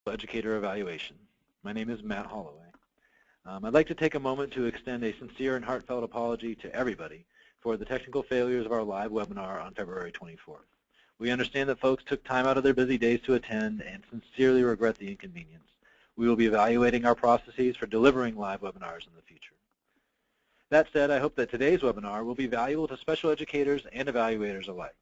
Educator Evaluation. My name is Matt Holloway. I'd like to take a moment to extend a sincere and heartfelt apology to everybody for the technical failures of our live webinar on February 24th. We understand that folks took time out of their busy days to attend and sincerely regret the inconvenience. We will be evaluating our processes for delivering live webinars in the future. That said, I hope that today's webinar will be valuable to special educators and evaluators alike.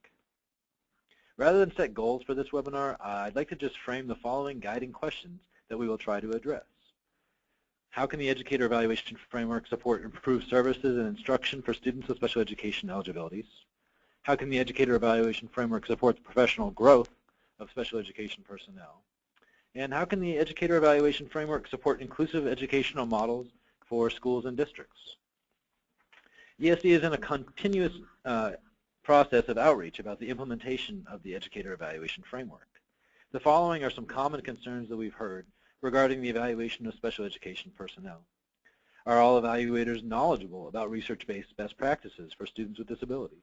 Rather than set goals for this webinar, I'd like to just frame the following guiding questions that we will try to address. How can the Educator Evaluation Framework support improved services and instruction for students with special education eligibilities? How can the Educator Evaluation Framework support the professional growth of special education personnel? And how can the Educator Evaluation Framework support inclusive educational models for schools and districts? ESE is in a continuous process of outreach about the implementation of the Educator Evaluation Framework. The following are some common concerns that we've heard regarding the evaluation of special education personnel. Are all evaluators knowledgeable about research-based best practices for students with disabilities?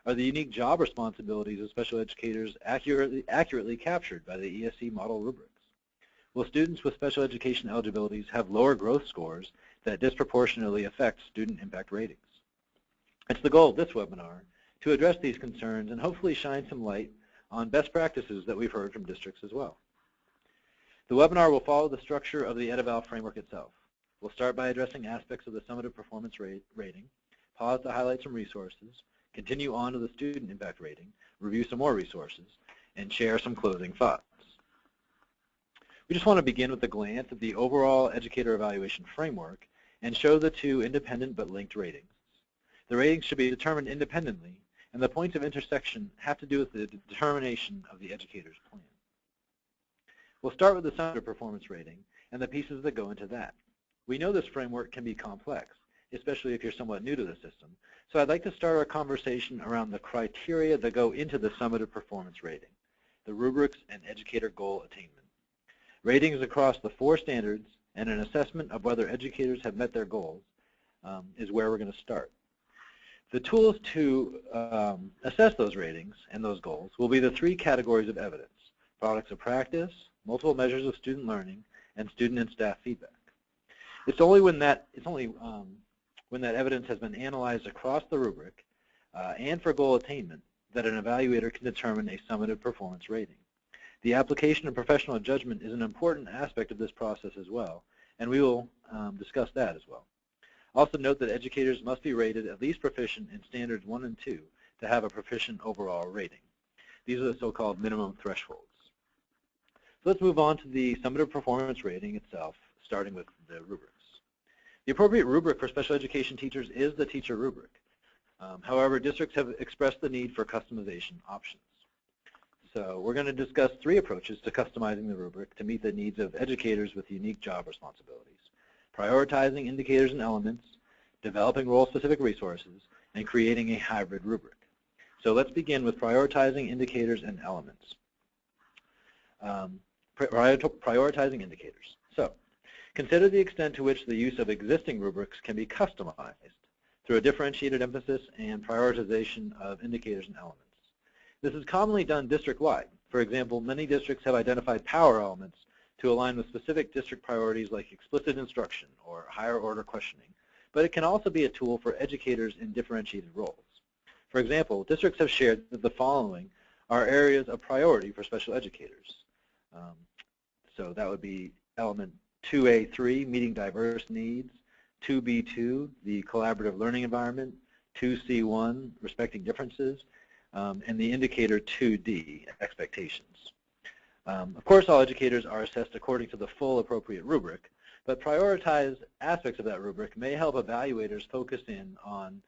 Are the unique job responsibilities of special educators accurately captured by the ESE model rubrics? Will students with special education eligibilities have lower growth scores that disproportionately affect student impact ratings? It's the goal of this webinar to address these concerns and hopefully shine some light on best practices that we've heard from districts as well. The webinar will follow the structure of the EdEval framework itself. We'll start by addressing aspects of the summative performance rating, pause to highlight some resources, continue on to the student impact rating, review some more resources, and share some closing thoughts. We just want to begin with a glance at the overall Educator Evaluation Framework and show the two independent but linked ratings. The ratings should be determined independently, and the points of intersection have to do with the determination of the educator's plan. We'll start with the summative performance rating and the pieces that go into that. We know this framework can be complex, especially if you're somewhat new to the system, so I'd like to start our conversation around the criteria that go into the summative performance rating, the rubrics and educator goal attainment. Ratings across the 4 standards and an assessment of whether educators have met their goals is where we're going to start. The tools to assess those ratings and those goals will be the 3 categories of evidence: products of practice, multiple measures of student learning, and student and staff feedback. It's only when that evidence has been analyzed across the rubric and for goal attainment that an evaluator can determine a summative performance rating. The application of professional judgment is an important aspect of this process as well, and we will discuss that as well. Also note that educators must be rated at least proficient in standards 1 and 2 to have a proficient overall rating. These are the so-called minimum thresholds. So let's move on to the summative performance rating itself, starting with the rubrics. The appropriate rubric for special education teachers is the teacher rubric. However, districts have expressed the need for customization options. So we're going to discuss 3 approaches to customizing the rubric to meet the needs of educators with unique job responsibilities: prioritizing indicators and elements, developing role-specific resources, and creating a hybrid rubric. So let's begin with prioritizing indicators and elements. Prioritizing indicators. So consider the extent to which the use of existing rubrics can be customized through a differentiated emphasis and prioritization of indicators and elements. This is commonly done district-wide. For example, many districts have identified power elements to align with specific district priorities like explicit instruction or higher order questioning, but it can also be a tool for educators in differentiated roles. For example, districts have shared that the following are areas of priority for special educators. So that would be element 2A3, meeting diverse needs, 2B2, the collaborative learning environment, 2C1, respecting differences, and the indicator 2D, expectations. Of course, all educators are assessed according to the full appropriate rubric, but prioritized aspects of that rubric may help evaluators focus in on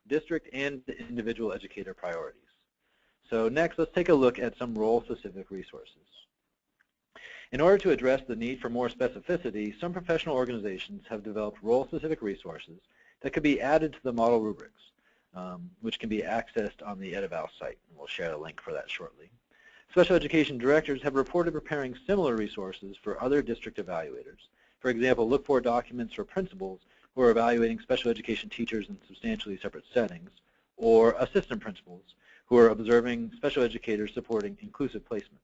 district and individual educator priorities. So next, let's take a look at some role-specific resources. In order to address the need for more specificity, some professional organizations have developed role-specific resources that could be added to the model rubrics, which can be accessed on the EdEval site, and we'll share a link for that shortly. Special education directors have reported preparing similar resources for other district evaluators. For example, look for documents for principals who are evaluating special education teachers in substantially separate settings, or assistant principals who are observing special educators supporting inclusive placements.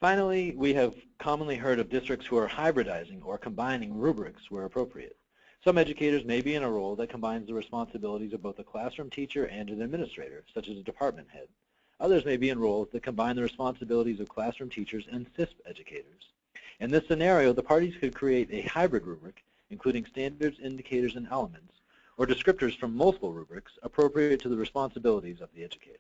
Finally, we have commonly heard of districts who are hybridizing or combining rubrics where appropriate. Some educators may be in a role that combines the responsibilities of both a classroom teacher and an administrator, such as a department head. Others may be in roles that combine the responsibilities of classroom teachers and CISP educators. In this scenario, the parties could create a hybrid rubric, including standards, indicators, and elements, or descriptors from multiple rubrics appropriate to the responsibilities of the educator.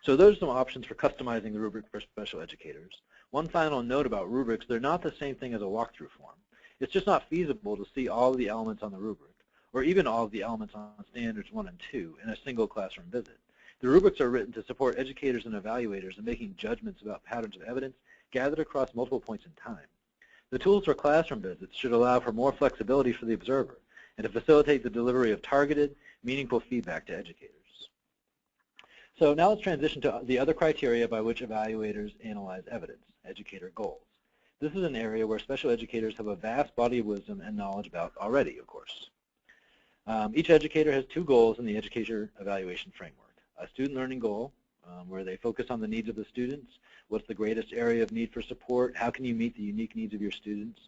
So those are some options for customizing the rubric for special educators. One final note about rubrics, they're not the same thing as a walkthrough form. It's just not feasible to see all of the elements on the rubric, or even all of the elements on standards 1 and 2 in a single classroom visit. The rubrics are written to support educators and evaluators in making judgments about patterns of evidence gathered across multiple points in time. The tools for classroom visits should allow for more flexibility for the observer and to facilitate the delivery of targeted, meaningful feedback to educators. So now let's transition to the other criteria by which evaluators analyze evidence, educator goals. This is an area where special educators have a vast body of wisdom and knowledge about already, of course. Each educator has 2 goals in the educator evaluation framework. A student learning goal, where they focus on the needs of the students. What's the greatest area of need for support? How can you meet the unique needs of your students?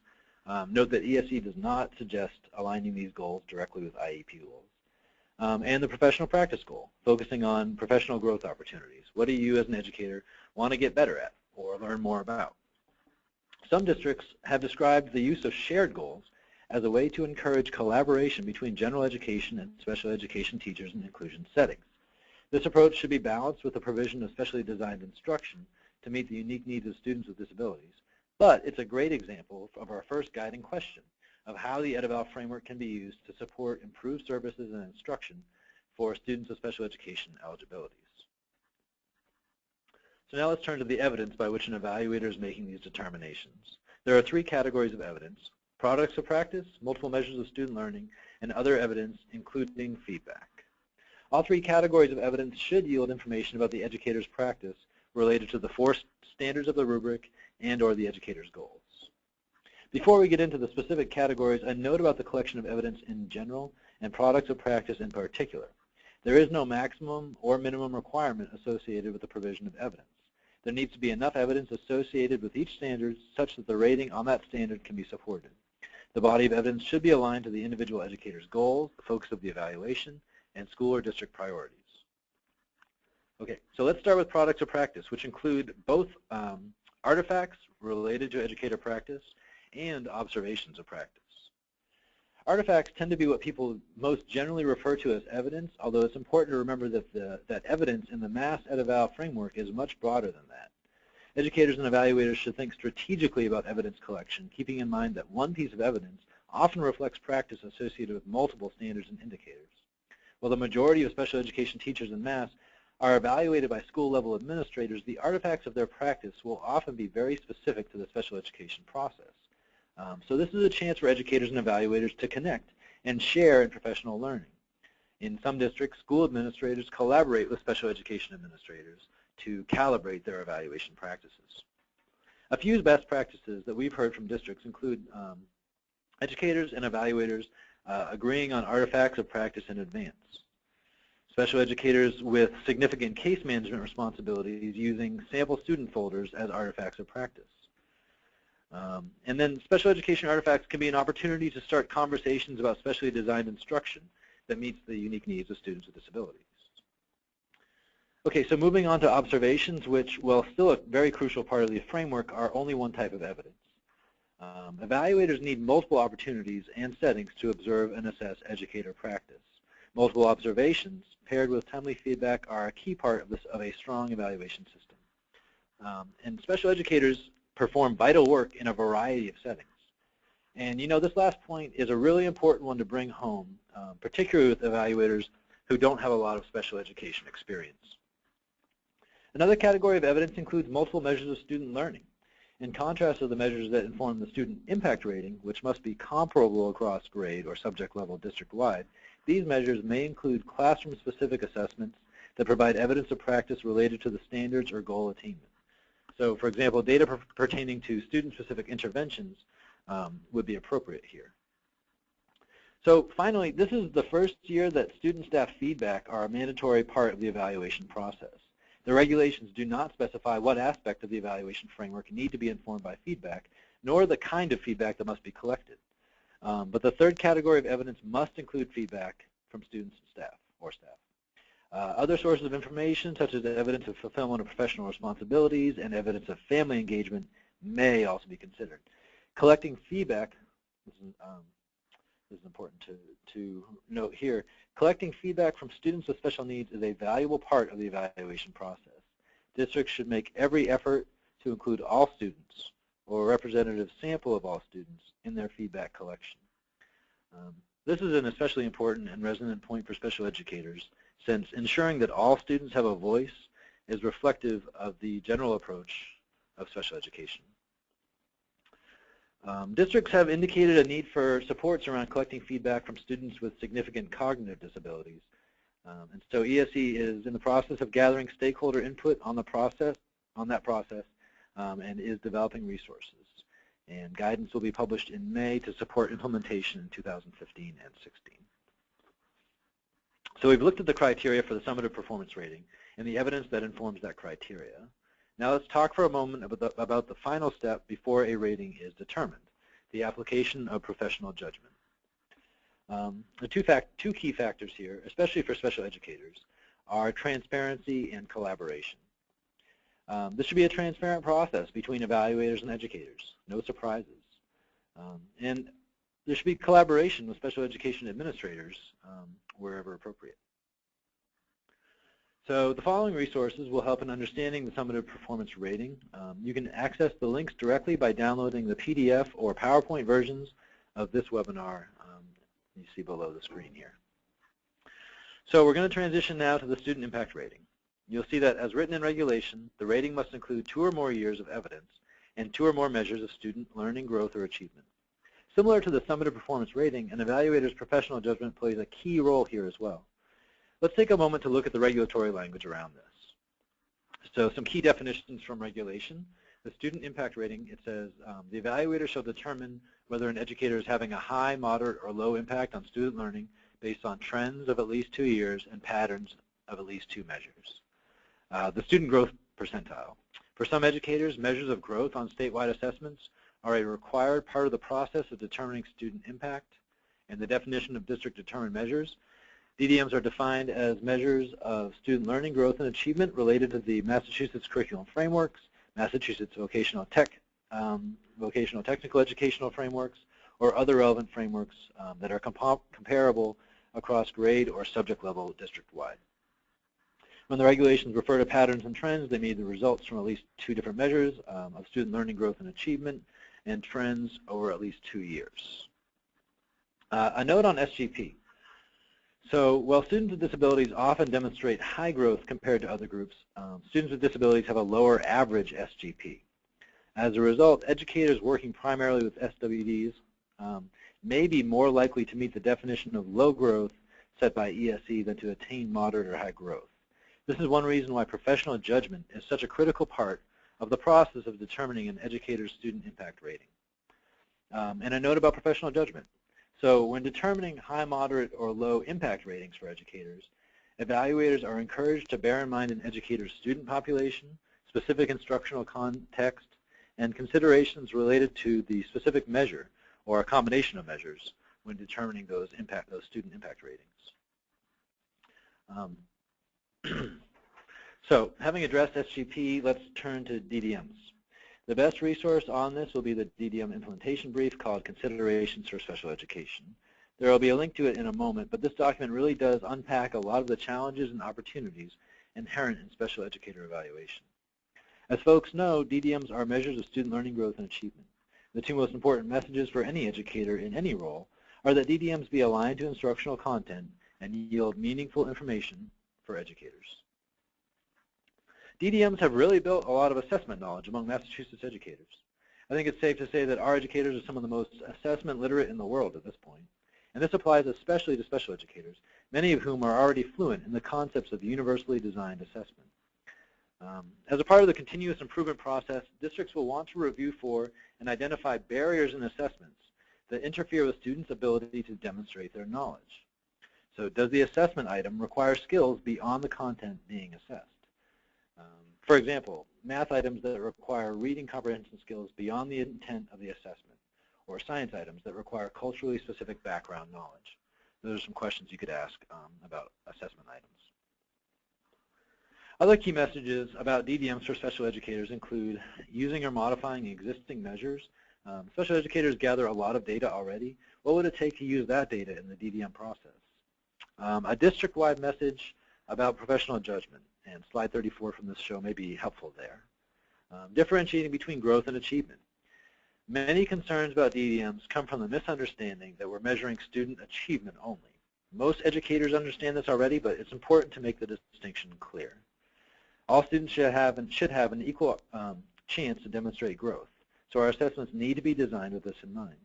Note that ESE does not suggest aligning these goals directly with IEP goals. And the professional practice goal, focusing on professional growth opportunities. What do you as an educator want to get better at or learn more about? Some districts have described the use of shared goals as a way to encourage collaboration between general education and special education teachers in inclusion settings. This approach should be balanced with the provision of specially designed instruction to meet the unique needs of students with disabilities. But it's a great example of our first guiding question of how the EdEval framework can be used to support improved services and instruction for students with special education eligibilities. So now let's turn to the evidence by which an evaluator is making these determinations. There are 3 categories of evidence: products of practice, multiple measures of student learning, and other evidence, including feedback. All 3 categories of evidence should yield information about the educator's practice related to the 4 standards of the rubric and or the educator's goals. Before we get into the specific categories, a note about the collection of evidence in general and products of practice in particular. There is no maximum or minimum requirement associated with the provision of evidence. There needs to be enough evidence associated with each standard such that the rating on that standard can be supported. The body of evidence should be aligned to the individual educator's goals, the focus of the evaluation, and school or district priorities. Okay, so let's start with products of practice, which include both artifacts related to educator practice and observations of practice. Artifacts tend to be what people most generally refer to as evidence, although it's important to remember that that evidence in the Mass EdEval framework is much broader than that. Educators and evaluators should think strategically about evidence collection, keeping in mind that one piece of evidence often reflects practice associated with multiple standards and indicators. While the majority of special education teachers in Mass are evaluated by school-level administrators, the artifacts of their practice will often be very specific to the special education process. So this is a chance for educators and evaluators to connect and share in professional learning. In some districts, school administrators collaborate with special education administrators to calibrate their evaluation practices. A few best practices that we've heard from districts include educators and evaluators agreeing on artifacts of practice in advance. Special educators with significant case management responsibilities using sample student folders as artifacts of practice. And then special education artifacts can be an opportunity to start conversations about specially designed instruction that meets the unique needs of students with disabilities. Okay, so moving on to observations, which, while still a very crucial part of the framework, are only one type of evidence. Evaluators need multiple opportunities and settings to observe and assess educator practice. Multiple observations paired with timely feedback are a key part of a strong evaluation system. And special educators perform vital work in a variety of settings. And you know, this last point is a really important one to bring home, particularly with evaluators who don't have a lot of special education experience. Another category of evidence includes multiple measures of student learning. In contrast to the measures that inform the student impact rating, which must be comparable across grade or subject level district-wide, these measures may include classroom-specific assessments that provide evidence of practice related to the standards or goal attainment. So, for example, data pertaining to student-specific interventions would be appropriate here. So finally, this is the first year that student staff feedback are a mandatory part of the evaluation process. The regulations do not specify what aspect of the evaluation framework need to be informed by feedback, nor the kind of feedback that must be collected. But the third category of evidence must include feedback from students and staff, or staff. Other sources of information, such as evidence of fulfillment of professional responsibilities and evidence of family engagement, may also be considered. Collecting feedback, this is important to note here, collecting feedback from students with special needs is a valuable part of the evaluation process. Districts should make every effort to include all students, or a representative sample of all students, in their feedback collection. This is an especially important and resonant point for special educators, since ensuring that all students have a voice is reflective of the general approach of special education. Districts have indicated a need for supports around collecting feedback from students with significant cognitive disabilities. And so ESE is in the process of gathering stakeholder input on that process, and is developing resources. And guidance will be published in May to support implementation in 2015 and 16. So we've looked at the criteria for the summative performance rating and the evidence that informs that criteria. Now let's talk for a moment about the final step before a rating is determined, the application of professional judgment. The two key factors here, especially for special educators, are transparency and collaboration. This should be a transparent process between evaluators and educators, no surprises. And there should be collaboration with special education administrators wherever appropriate. So the following resources will help in understanding the summative performance rating. You can access the links directly by downloading the PDF or PowerPoint versions of this webinar you see below the screen here. So we're going to transition now to the student impact rating. You'll see that as written in regulation, the rating must include 2 or more years of evidence and 2 or more measures of student learning, growth, or achievement. Similar to the summative performance rating, an evaluator's professional judgment plays a key role here as well. Let's take a moment to look at the regulatory language around this. So some key definitions from regulation. The student impact rating, it says, the evaluator shall determine whether an educator is having a high, moderate, or low impact on student learning based on trends of at least 2 years and patterns of at least 2 measures. The student growth percentile. For some educators, measures of growth on statewide assessments are a required part of the process of determining student impact. And the definition of district-determined measures, DDMs are defined as measures of student learning, growth, and achievement related to the Massachusetts Curriculum Frameworks, Massachusetts Vocational Technical Educational Frameworks, or other relevant frameworks that are comparable across grade or subject level district-wide. When the regulations refer to patterns and trends, they mean the results from at least 2 different measures of student learning, growth, and achievement, and trends over at least 2 years. A note on SGP. So while students with disabilities often demonstrate high growth compared to other groups, students with disabilities have a lower average SGP. As a result, educators working primarily with SWDs may be more likely to meet the definition of low growth set by ESE than to attain moderate or high growth. This is one reason why professional judgment is such a critical part of the process of determining an educator's student impact rating. And a note about professional judgment. So when determining high, moderate, or low impact ratings for educators, evaluators are encouraged to bear in mind an educator's student population, specific instructional context, and considerations related to the specific measure or a combination of measures when determining those student impact ratings. So having addressed SGP, let's turn to DDMs. The best resource on this will be the DDM implementation brief called Considerations for Special Education. There will be a link to it in a moment, but this document really does unpack a lot of the challenges and opportunities inherent in special educator evaluation. As folks know, DDMs are measures of student learning, growth, and achievement. The 2 most important messages for any educator in any role are that DDMs be aligned to instructional content and yield meaningful information for educators. DDMs have really built a lot of assessment knowledge among Massachusetts educators. I think it's safe to say that our educators are some of the most assessment literate in the world at this point. And this applies especially to special educators, many of whom are already fluent in the concepts of universally designed assessment. As a part of the continuous improvement process, districts will want to review for and identify barriers in assessments that interfere with students' ability to demonstrate their knowledge. So does the assessment item require skills beyond the content being assessed? For example, math items that require reading comprehension skills beyond the intent of the assessment, or science items that require culturally specific background knowledge. Those are some questions you could ask about assessment items. Other key messages about DDMs for special educators include using or modifying existing measures. Special educators gather a lot of data already. What would it take to use that data in the DDM process? A district-wide message about professional judgment, and slide 34 from this show may be helpful there. Differentiating between growth and achievement. Many concerns about DDMs come from the misunderstanding that we're measuring student achievement only. Most educators understand this already, but it's important to make the distinction clear. All students should have an equal chance to demonstrate growth, so our assessments need to be designed with this in mind.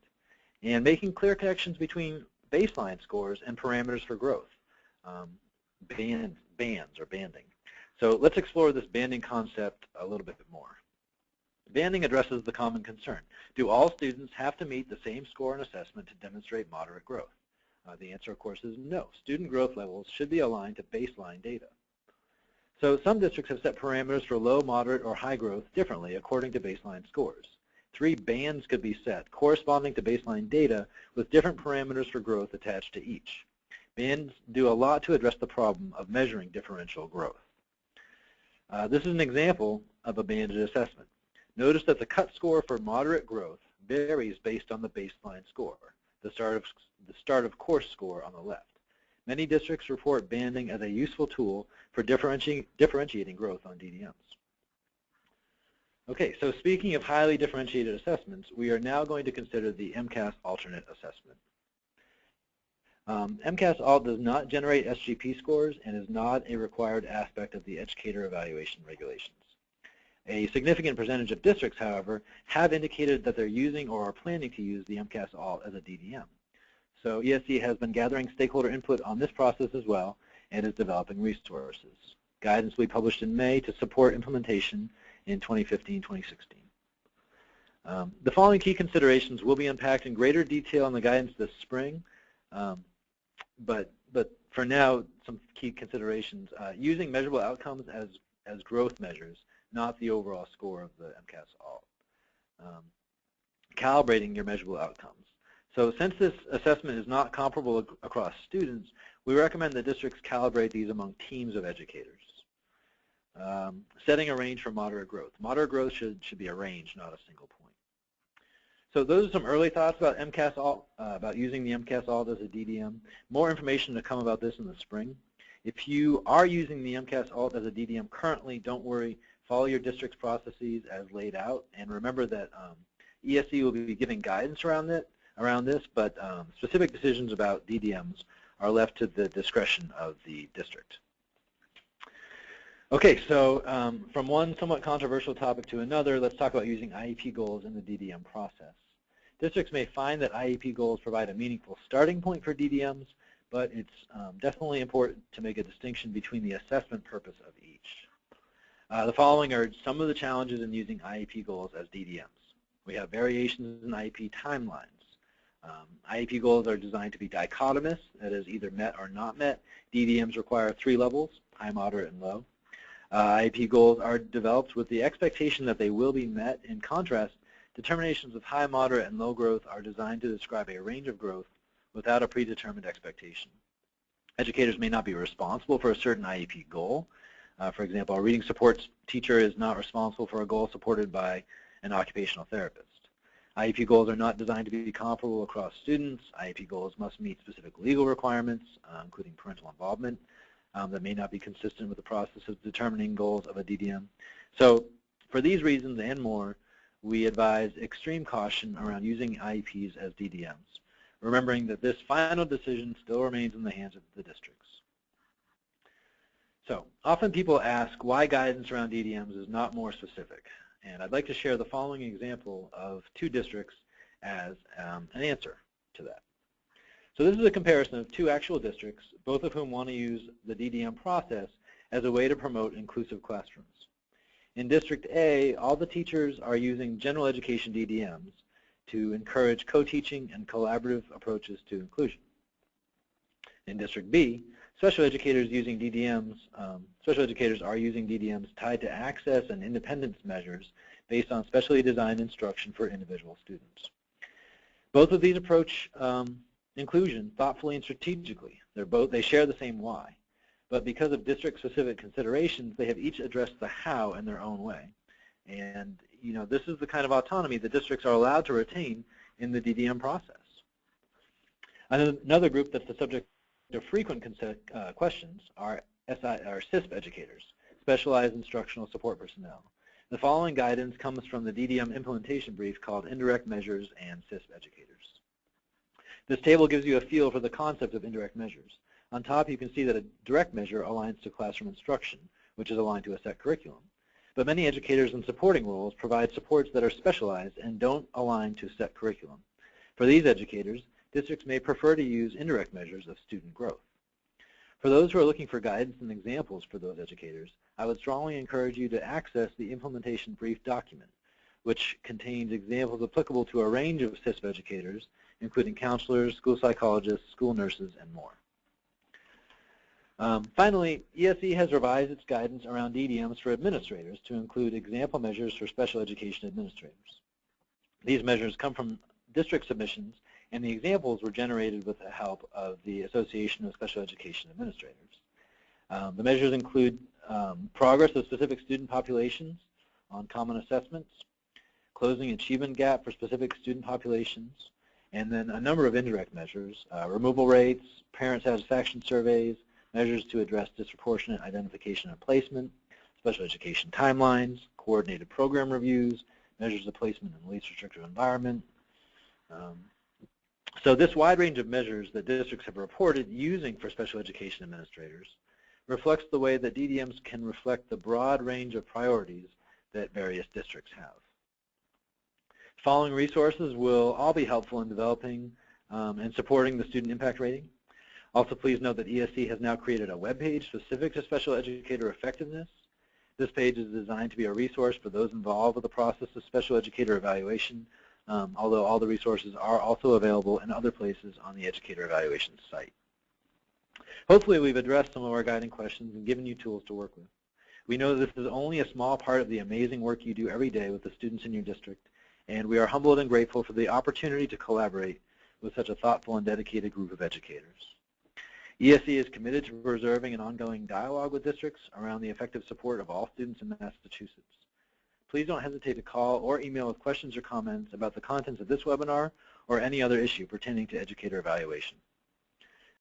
And making clear connections between baseline scores and parameters for growth, bands or banding. So let's explore this banding concept a little bit more. Banding addresses the common concern. Do all students have to meet the same score in assessment to demonstrate moderate growth? The answer, of course, is no. Student growth levels should be aligned to baseline data. So some districts have set parameters for low, moderate, or high growth differently according to baseline scores. 3 bands could be set corresponding to baseline data with different parameters for growth attached to each. Bands do a lot to address the problem of measuring differential growth. This is an example of a banded assessment. Notice that the cut score for moderate growth varies based on the baseline score, the start of course score on the left. Many districts report banding as a useful tool for differentiating growth on DDMs. Okay, so speaking of highly differentiated assessments, we are now going to consider the MCAS alternate assessment. MCAS Alt does not generate SGP scores and is not a required aspect of the educator evaluation regulations. A significant percentage of districts, however, have indicated that they're using or are planning to use the MCAS Alt as a DDM. So ESE has been gathering stakeholder input on this process as well and is developing resources. Guidance will be published in May to support implementation in 2015-2016. The following key considerations will be unpacked in greater detail in the guidance this spring, but for now, some key considerations. Using measurable outcomes as growth measures, not the overall score of the MCAS Alt. Calibrating your measurable outcomes. So since this assessment is not comparable across students, we recommend that districts calibrate these among teams of educators. Setting a range for moderate growth. Moderate growth should be a range, not a single point. So those are some early thoughts about MCAS Alt, about using the MCAS Alt as a DDM. More information to come about this in the spring. If you are using the MCAS Alt as a DDM currently, don't worry. Follow your district's processes as laid out, and remember that ESE will be giving guidance around this, but specific decisions about DDMs are left to the discretion of the district. Okay, so from one somewhat controversial topic to another, let's talk about using IEP goals in the DDM process. Districts may find that IEP goals provide a meaningful starting point for DDMs, but it's definitely important to make a distinction between the assessment purpose of each. The following are some of the challenges in using IEP goals as DDMs. We have variations in IEP timelines. IEP goals are designed to be dichotomous, that is either met or not met. DDMs require 3 levels, high, moderate, and low. IEP goals are developed with the expectation that they will be met. In contrast, determinations of high, moderate, and low growth are designed to describe a range of growth without a predetermined expectation. Educators may not be responsible for a certain IEP goal. For example, a reading support teacher is not responsible for a goal supported by an occupational therapist. IEP goals are not designed to be comparable across students. IEP goals must meet specific legal requirements, including parental involvement, that may not be consistent with the process of determining goals of a DDM. So for these reasons and more, we advise extreme caution around using IEPs as DDMs, remembering that this final decision still remains in the hands of the districts. So often people ask why guidance around DDMs is not more specific, and I'd like to share the following example of 2 districts as an answer to that. So this is a comparison of 2 actual districts, both of whom want to use the DDM process as a way to promote inclusive classrooms. In District A, all the teachers are using general education DDMs to encourage co-teaching and collaborative approaches to inclusion. In District B, special educators using DDMs, special educators are using DDMs tied to access and independence measures based on specially designed instruction for individual students. Both of these approach inclusion thoughtfully and strategically. They share the same why, but because of district-specific considerations, they have each addressed the how in their own way. And this is the kind of autonomy that districts are allowed to retain in the DDM process. Another group that's the subject of frequent questions are SISP educators, Specialized Instructional Support Personnel. The following guidance comes from the DDM implementation brief called Indirect Measures and SISP Educators. This table gives you a feel for the concept of indirect measures. On top, you can see that a direct measure aligns to classroom instruction, which is aligned to a set curriculum. But many educators in supporting roles provide supports that are specialized and don't align to set curriculum. For these educators, districts may prefer to use indirect measures of student growth. For those who are looking for guidance and examples for those educators, I would strongly encourage you to access the implementation brief document, which contains examples applicable to a range of SISP educators, including counselors, school psychologists, school nurses, and more. Finally, ESE has revised its guidance around DDMs for administrators to include example measures for special education administrators. These measures come from district submissions, and the examples were generated with the help of the Association of Special Education Administrators. The measures include progress of specific student populations on common assessments, closing achievement gap for specific student populations, and then a number of indirect measures, removal rates, parent satisfaction surveys, measures to address disproportionate identification and placement, special education timelines, coordinated program reviews, measures of placement in the least restrictive environment. So this wide range of measures that districts have reported using for special education administrators reflects the way that DDMs can reflect the broad range of priorities that various districts have. Following resources will all be helpful in developing and supporting the student impact rating. Also, please note that ESE has now created a web page specific to special educator effectiveness. This page is designed to be a resource for those involved with the process of special educator evaluation, although all the resources are also available in other places on the educator evaluation site. Hopefully, we've addressed some of our guiding questions and given you tools to work with. We know that this is only a small part of the amazing work you do every day with the students in your district, and we are humbled and grateful for the opportunity to collaborate with such a thoughtful and dedicated group of educators. ESE is committed to preserving an ongoing dialogue with districts around the effective support of all students in Massachusetts. Please don't hesitate to call or email with questions or comments about the contents of this webinar or any other issue pertaining to educator evaluation.